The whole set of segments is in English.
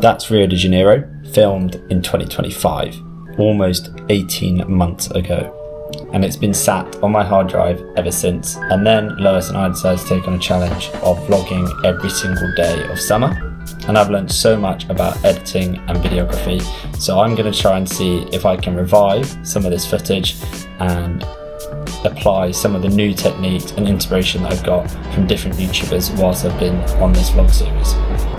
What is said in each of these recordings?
That's Rio de Janeiro, filmed in 2025, almost 18 months ago. And it's been sat on my hard drive ever since. And then Lois and I decided to take on a challenge of vlogging every single day of summer. And I've learned so much about editing and videography. So I'm going to try and see if I can revive some of this footage and apply some of the new techniques and inspiration that I've got from different YouTubers whilst I've been on this vlog series.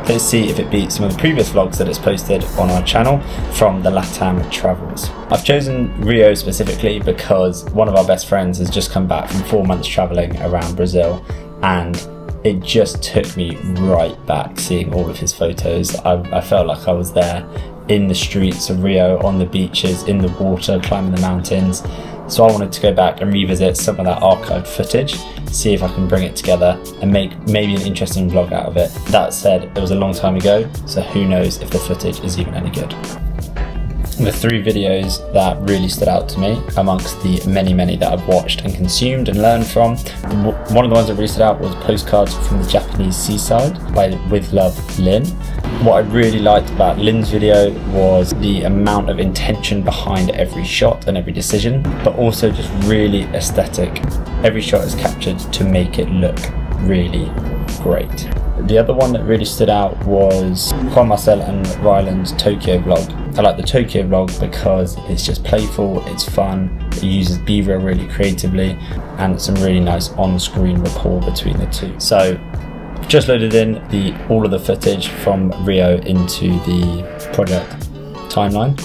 Let's see if it beats some of the previous vlogs that it's posted on our channel from the LATAM travels. I've chosen Rio specifically because one of our best friends has just come back from 4 months traveling around Brazil, and it just took me right back seeing all of his photos. I felt like I was there in the streets of Rio, on the beaches, in the water, climbing the mountains. So I wanted to go back and revisit some of that archived footage, see if I can bring it together and make maybe an interesting vlog out of it. That said, it was a long time ago, so who knows if the footage is even any good. The 3 videos that really stood out to me amongst the many that I've watched and consumed and learned from. One of the ones that really stood out was Postcards from the Japanese Seaside by With Love Lynn. What I really liked about Lynn's video was the amount of intention behind every shot and every decision, but also just really aesthetic. Every shot is captured to make it look really great. The other one that really stood out was Juan Marcel and Ryland's Tokyo vlog. I like the Tokyo vlog because it's just playful, it's fun, it uses B-roll really creatively, and some really nice on-screen rapport between the two. So I've just loaded in all of the footage from Rio into the project timeline,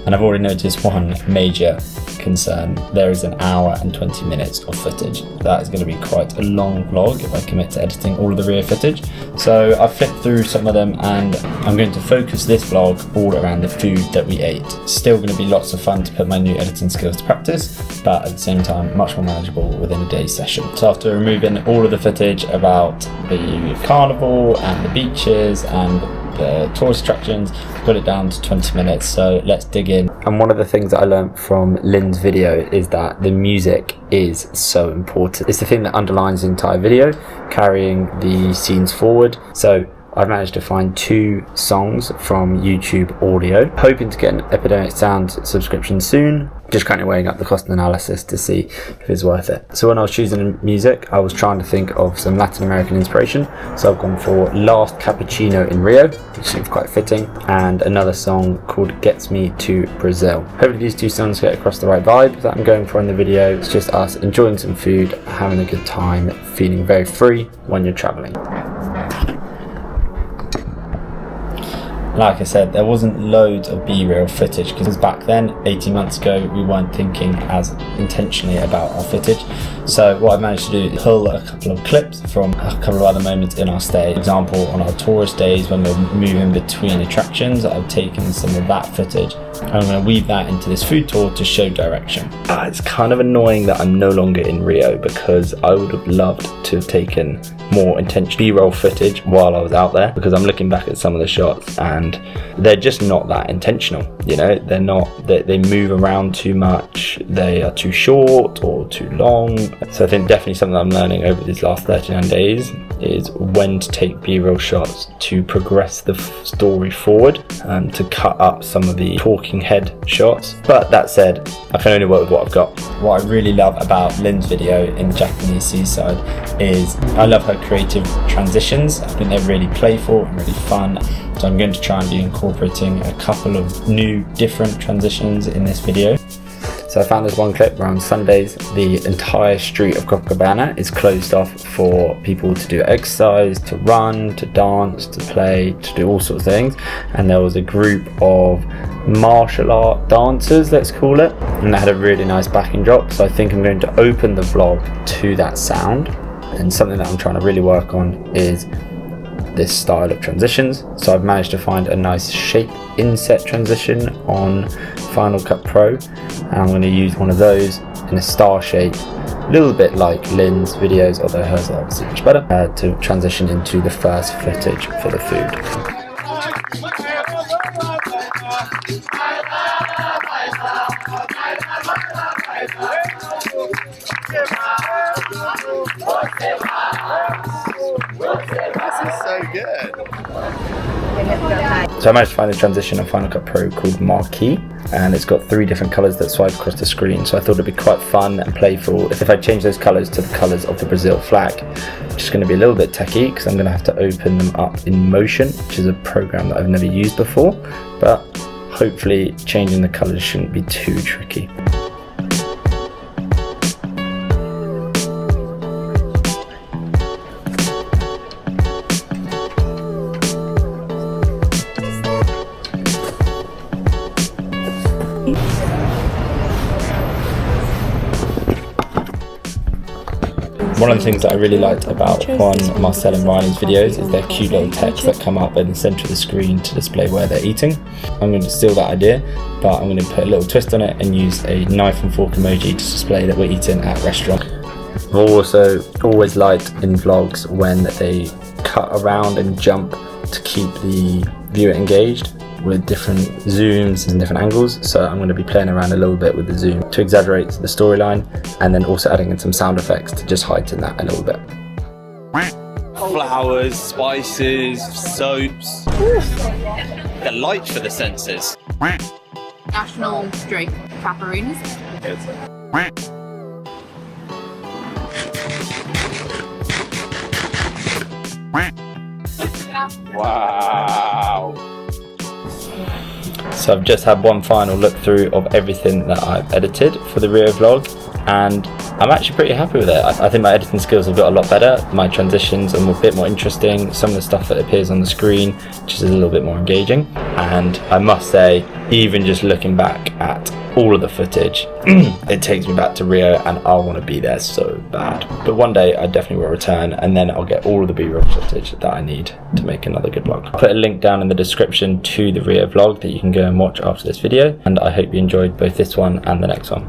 and I've already noticed one major concern. There is an hour and 20 minutes of footage. That is going to be quite a long vlog if I commit to editing all of the Rio footage. So I've flipped through some of them and I'm going to focus this vlog all around the food that we ate. Still going to be lots of fun to put my new editing skills to practice, but at the same time much more manageable within a day's session. So after removing all of the footage about the carnival and the beaches and the tourist attractions, put it down to 20 minutes, so let's dig in. And one of the things that I learned from Lynn's video is that the music is so important. It's the thing that underlines the entire video, carrying the scenes forward. So I've managed to find 2 songs from YouTube Audio, hoping to get an Epidemic Sound subscription soon. Just currently weighing up the cost analysis to see if it's worth it. So when I was choosing music, I was trying to think of some Latin American inspiration. So I've gone for Last Cappuccino in Rio, which seems quite fitting, and another song called Gets Me to Brazil. Hopefully these 2 songs get across the right vibe that I'm going for in the video. It's just us enjoying some food, having a good time, feeling very free when you're traveling. Like I said, there wasn't loads of B-reel footage because back then, 18 months ago, we weren't thinking as intentionally about our footage. So what I've managed to do is pull a couple of clips from a couple of other moments in our stay. For example, on our tourist days when we're moving between attractions, I've taken some of that footage. I'm going to weave that into this food tour to show direction. It's kind of annoying that I'm no longer in Rio because I would have loved to have taken more intentional B-roll footage while I was out there, because I'm looking back at some of the shots and they're just not that intentional. You know, they're not, they move around too much, they are too short or too long. So I think definitely something that I'm learning over these last 39 days is when to take B-roll shots to progress the story forward, to cut up some of the talking head shots. But that said, I can only work with what I've got. What I really love about Lynn's video in the Japanese seaside is I love her creative transitions. I think they're really playful and really fun. So I'm going to try and be incorporating a couple of new different transitions in this video. So I found this one clip where on Sundays the entire street of Copacabana is closed off for people to do exercise, to run, to dance, to play, to do all sorts of things. And there was a group of martial art dancers, let's call it, and that had a really nice backing drop. So I think I'm going to open the vlog to that sound. And something that I'm trying to really work on is this style of transitions. So I've managed to find a nice shape inset transition on Final Cut Pro, and I'm going to use one of those in a star shape, a little bit like Lynn's videos, although hers are obviously much better, to transition into the first footage for the food. is so good. So I managed to find a transition on Final Cut Pro called Marquee, and it's got 3 different colours that swipe across the screen, so I thought it'd be quite fun and playful if I change those colours to the colours of the Brazil flag, which is going to be a little bit techie because I'm going to have to open them up in Motion, which is a program that I've never used before, but hopefully changing the colours shouldn't be too tricky. One of the things that I really liked about Juan, Marcel and Riley's videos is their cute little text that come up in the centre of the screen to display where they're eating. I'm going to steal that idea, but I'm going to put a little twist on it and use a knife and fork emoji to display that we're eating at a restaurant. I've also always liked in vlogs when they cut around and jump to keep the viewer engaged with different zooms and different angles, so I'm going to be playing around a little bit with the zoom to exaggerate the storyline, and then also adding in some sound effects to just heighten that a little bit. Flowers, spices, soaps. They're light for the senses. National drink, pepperonis. Wow. So I've just had one final look through of everything that I've edited for the Rio vlog, and I'm actually pretty happy with it. I think my editing skills have got a lot better, my transitions are a bit more interesting, some of the stuff that appears on the screen just is a little bit more engaging, and I must say, even just looking back at all of the footage, it takes me back to Rio and I want to be there so bad. But one day I definitely will return, and then I'll get all of the B-roll footage that I need to make another good vlog. I'll put a link down in the description to the Rio vlog that you can go and watch after this video, and I hope you enjoyed both this one and the next one.